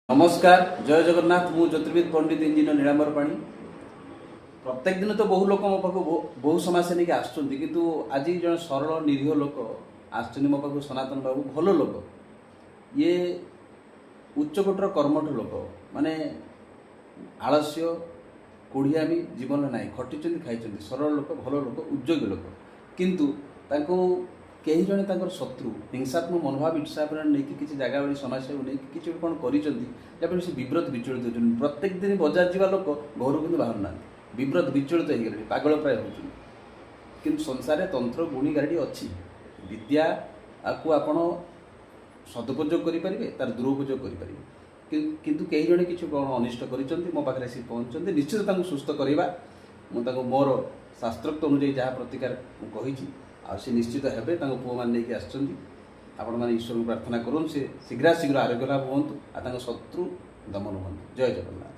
नमस्कार जय जगन्नाथ मु ज्योतिर्विद पंडित इंजीनियर नीलांबर पाणी प्रत्येक दिन तो बहु लोक मो पाख बहु समस्या नहीं आसुँच किंतु आज जन सरल निरीह लोक आस मो पाख सनातन बाबू भल लोक ये उच्चकोटर कर्मठ लोक माने आलस्य कोढ़ियामी जीवन ना खटी खाई सरल लोक भल लोक उद्योगी लोक किंतु ताको कई जने तांकर शत्रु हिंसात्मक मनोभाव हिसाब से नहीं किसी जगह वाली समस्या को नहीं किसी कौन कर से विव्रत विचलित होती प्रत्येक दिन बजार जावा लोक घर कि बाहर ना विव्रत विचलित हो गले पागल प्राय होती कि संसार तंत्र गुणी गाड़ी अच्छी विद्या को आपण सदुपयोग करेंगे तार दुरुपयोग करेंगे किंतु कई जने किसी कौन अनिष्ट कर मो पाखे सी पहुँचते निश्चित सुस्थ करवा मुझे मोर शास्त्रोक्त अनुजाई जहाँ प्रतिकार कही आसी निश्चित हे पुआ मैंने नहीं आसने ईश्वर को प्रार्थना करूँ शीघ्र आरोग्य लाभ हूँ आ शत्रु दमन हूँ जय जगन्नाथ।